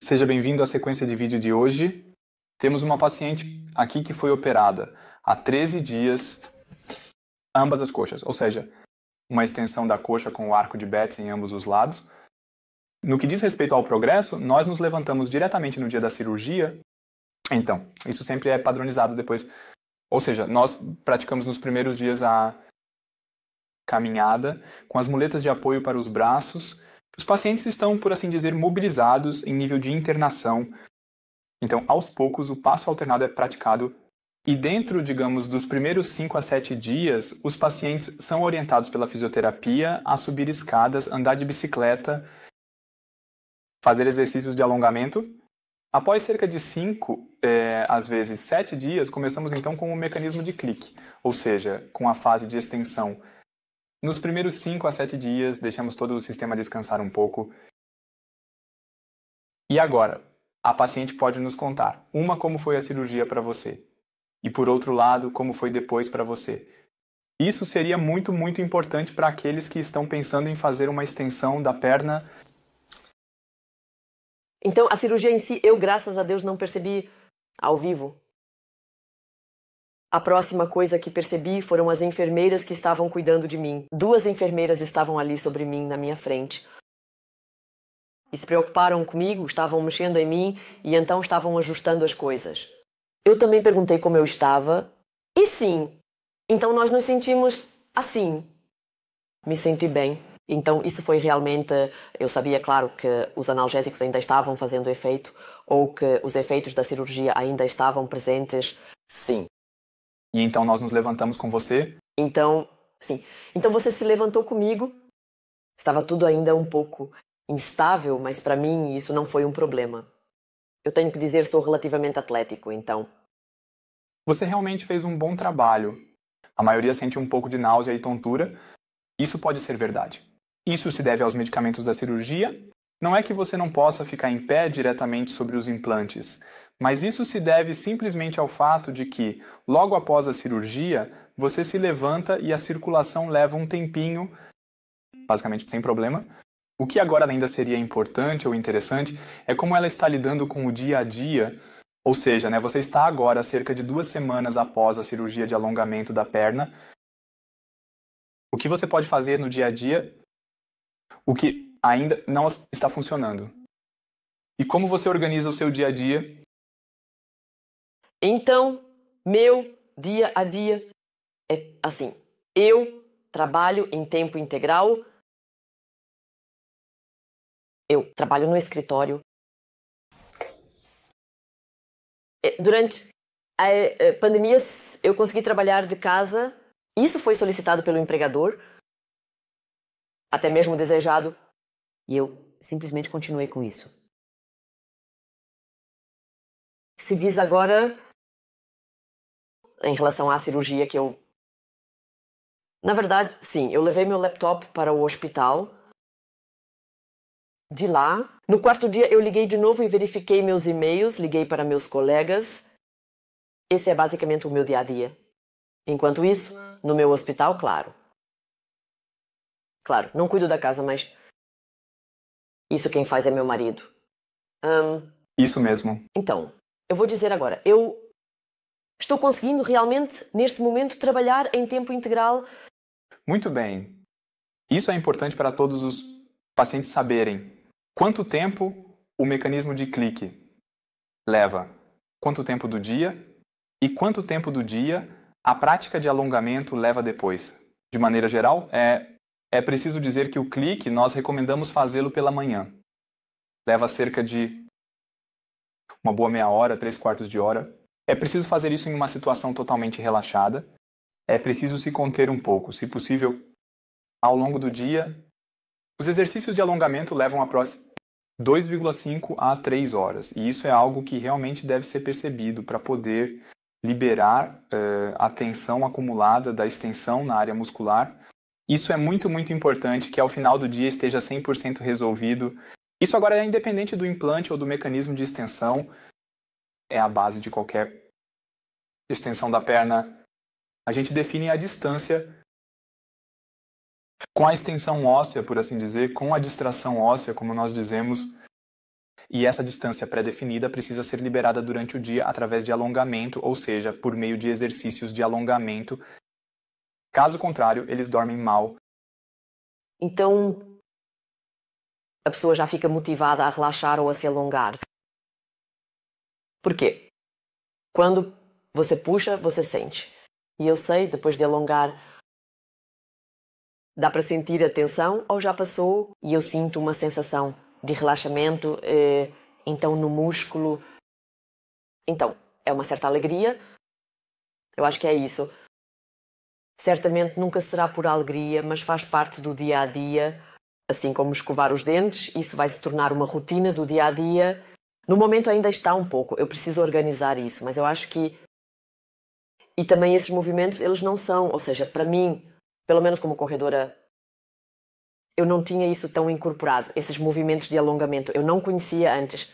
Seja bem-vindo à sequência de vídeo de hoje. Temos uma paciente aqui que foi operada há 13 dias, ambas as coxas, ou seja, uma extensão da coxa com o arco de Betz em ambos os lados. No que diz respeito ao progresso, nós nos levantamos diretamente no dia da cirurgia. Então, isso sempre é padronizado depois. Ou seja, nós praticamos nos primeiros dias a caminhada com as muletas de apoio para os braços. Os pacientes estão, por assim dizer, mobilizados em nível de internação. Então, aos poucos, o passo alternado é praticado e dentro, digamos, dos primeiros 5 a 7 dias, os pacientes são orientados pela fisioterapia a subir escadas, andar de bicicleta, fazer exercícios de alongamento. Após cerca de 5, às vezes 7 dias, começamos então com o mecanismo de clique, ou seja, com a fase de extensão. Nos primeiros 5 a 7 dias, deixamos todo o sistema descansar um pouco. E agora, a paciente pode nos contar, como foi a cirurgia para você, e por outro lado, como foi depois para você. Isso seria muito, muito importante para aqueles que estão pensando em fazer uma extensão da perna. Então, a cirurgia em si, eu, graças a Deus, não percebi ao vivo. A próxima coisa que percebi foram as enfermeiras que estavam cuidando de mim. 2 enfermeiras estavam ali sobre mim, na minha frente. E se preocuparam comigo, estavam mexendo em mim e então estavam ajustando as coisas. Eu também perguntei como eu estava. E sim, então nós nos sentimos assim. Me senti bem. Então isso foi realmente... Eu sabia, claro, que os analgésicos ainda estavam fazendo efeito ou que os efeitos da cirurgia ainda estavam presentes. Sim. E então nós nos levantamos com você? Então, sim. Então você se levantou comigo. Estava tudo ainda um pouco instável, mas para mim isso não foi um problema. Eu tenho que dizer, sou relativamente atlético, então. Você realmente fez um bom trabalho. A maioria sente um pouco de náusea e tontura. Isso pode ser verdade. Isso se deve aos medicamentos da cirurgia. Não é que você não possa ficar em pé diretamente sobre os implantes, mas isso se deve simplesmente ao fato de que, logo após a cirurgia, você se levanta e a circulação leva um tempinho, basicamente sem problema. O que agora ainda seria importante ou interessante é como ela está lidando com o dia a dia, ou seja, você está agora cerca de 2 semanas após a cirurgia de alongamento da perna. O que você pode fazer no dia a dia, o que ainda não está funcionando. E como você organiza o seu dia a dia? Então, meu dia a dia é assim. Eu trabalho em tempo integral. Eu trabalho no escritório. Durante a pandemia, eu consegui trabalhar de casa. Isso foi solicitado pelo empregador, até mesmo desejado. E eu simplesmente continuei com isso. Se diz agora, em relação à cirurgia que eu... Na verdade, sim, eu levei meu laptop para o hospital. De lá, no 4º dia eu liguei de novo e verifiquei meus e-mails, liguei para meus colegas. Esse é basicamente o meu dia a dia. Enquanto isso, no meu hospital, claro. Claro, não cuido da casa, mas isso quem faz é meu marido. Isso mesmo. Então, eu vou dizer agora, eu estou conseguindo realmente, neste momento, trabalhar em tempo integral. Muito bem. Isso é importante para todos os pacientes saberem quanto tempo o mecanismo de clique leva, quanto tempo do dia e quanto tempo do dia a prática de alongamento leva depois. De maneira geral, é preciso dizer que o clique nós recomendamos fazê-lo pela manhã. Leva cerca de uma boa meia hora, 3/4 de hora. É preciso fazer isso em uma situação totalmente relaxada. É preciso se conter um pouco, se possível, ao longo do dia. Os exercícios de alongamento levam aproximadamente 2,5 a 3 horas. E isso é algo que realmente deve ser percebido para poder liberar a tensão acumulada da extensão na área muscular. Isso é muito, muito importante, que ao final do dia esteja 100% resolvido. Isso agora é independente do implante ou do mecanismo de extensão. É a base de qualquer extensão da perna. A gente define a distância com a extensão óssea, por assim dizer, com a distração óssea, como nós dizemos. e essa distância pré-definida precisa ser liberada durante o dia através de alongamento, ou seja, por meio de exercícios de alongamento. Caso contrário, eles dormem mal. Então, a pessoa já fica motivada a relaxar ou a se alongar. Por quê? Quando você puxa, você sente. E eu sei, depois de alongar, dá para sentir a tensão ou já passou e eu sinto uma sensação de relaxamento, então no músculo. Então, é uma certa alegria. Eu acho que é isso. Certamente nunca será por alegria, mas faz parte do dia a dia. Assim como escovar os dentes, isso vai se tornar uma rotina do dia a dia. No momento ainda está um pouco, eu preciso organizar isso, mas eu acho que... E também esses movimentos, eles não são, ou seja, para mim, pelo menos como corredora, eu não tinha isso tão incorporado, esses movimentos de alongamento, eu não conhecia antes.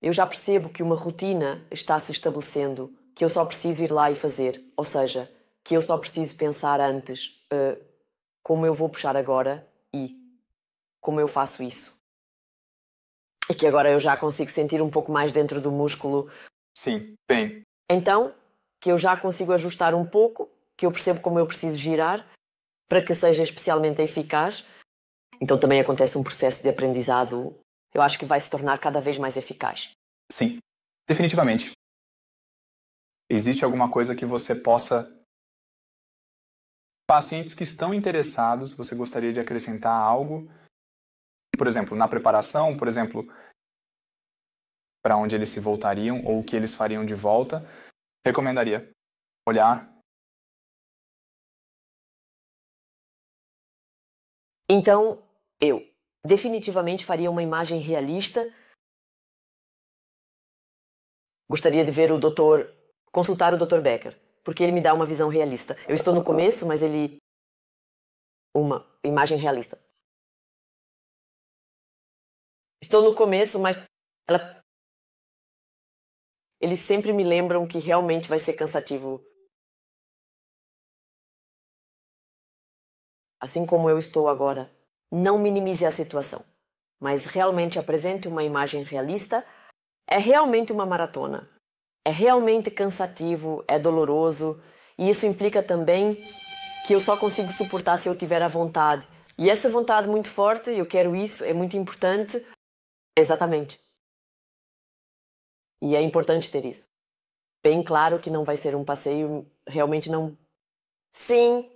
Eu já percebo que uma rotina está se estabelecendo, que eu só preciso ir lá e fazer, ou seja, que eu só preciso pensar antes como eu vou puxar agora e como eu faço isso. E que agora eu já consigo sentir um pouco mais dentro do músculo. Sim, bem. Então, que eu já consigo ajustar um pouco, que eu percebo como eu preciso girar, para que seja especialmente eficaz. Então também acontece um processo de aprendizado, eu acho que vai se tornar cada vez mais eficaz. Sim, definitivamente. Existe alguma coisa que você possa... Pacientes que estão interessados, você gostaria de acrescentar algo? Por exemplo, na preparação, por exemplo, para onde eles se voltariam ou o que eles fariam de volta, recomendaria olhar. Então, eu definitivamente faria uma imagem realista. Gostaria de ver consultar o Dr. Becker, porque ele me dá uma visão realista. Eu estou no começo, mas ele... Uma imagem realista. Estou no começo, mas eles sempre me lembram que realmente vai ser cansativo. Assim como eu estou agora. Não minimize a situação, mas realmente apresente uma imagem realista. É realmente uma maratona. É realmente cansativo, é doloroso, e isso implica também que eu só consigo suportar se eu tiver a vontade. E essa vontade muito forte, eu quero isso, é muito importante. Exatamente. E é importante ter isso. Bem claro que não vai ser um passeio, realmente não... Sim.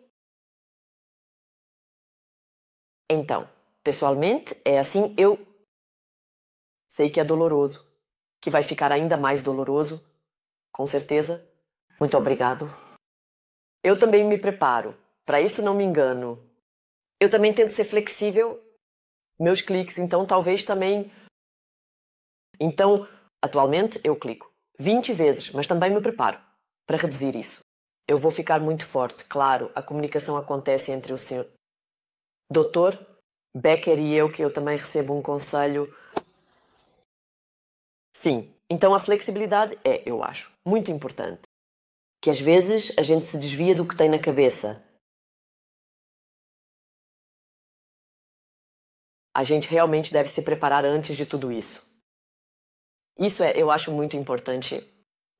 Então, pessoalmente, é assim, eu sei que é doloroso, que vai ficar ainda mais doloroso, com certeza. Muito obrigado. Eu também me preparo, para isso não me engano. Eu também tento ser flexível, meus cliques, então talvez também... Então, atualmente eu clico 20 vezes, mas também me preparo para reduzir isso. Eu vou ficar muito forte, claro, a comunicação acontece entre o senhor Dr. Becker e eu, que eu também recebo um conselho. Sim, então a flexibilidade é, eu acho, muito importante. Que às vezes a gente se desvia do que tem na cabeça. A gente realmente deve se preparar antes de tudo isso. Isso eu acho muito importante,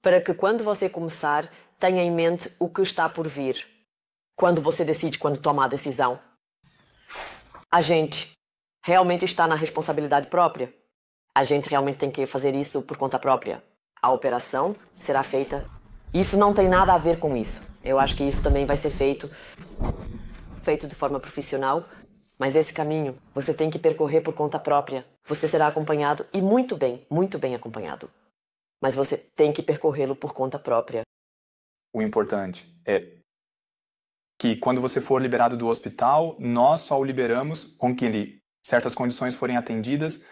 para que quando você começar, tenha em mente o que está por vir. Quando você decide, quando toma a decisão. A gente realmente está na responsabilidade própria. A gente realmente tem que fazer isso por conta própria. A operação será feita. Isso não tem nada a ver com isso. Eu acho que isso também vai ser feito de forma profissional. Mas esse caminho você tem que percorrer por conta própria. Você será acompanhado e muito bem acompanhado. Mas você tem que percorrê-lo por conta própria. O importante é que quando você for liberado do hospital, nós só o liberamos com que certas condições forem atendidas.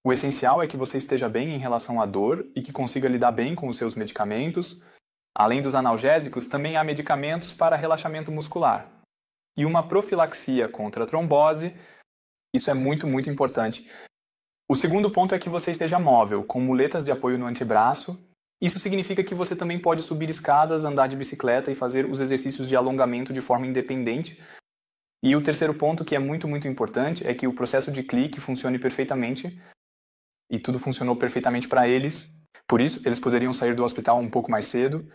O essencial é que você esteja bem em relação à dor e que consiga lidar bem com os seus medicamentos. Além dos analgésicos, também há medicamentos para relaxamento muscular. E uma profilaxia contra a trombose, isso é muito, muito importante. O segundo ponto é que você esteja móvel, com muletas de apoio no antebraço. Isso significa que você também pode subir escadas, andar de bicicleta e fazer os exercícios de alongamento de forma independente. E o terceiro ponto, que é muito, muito importante, é que o processo de clique funcione perfeitamente e tudo funcionou perfeitamente para eles. Por isso, eles poderiam sair do hospital um pouco mais cedo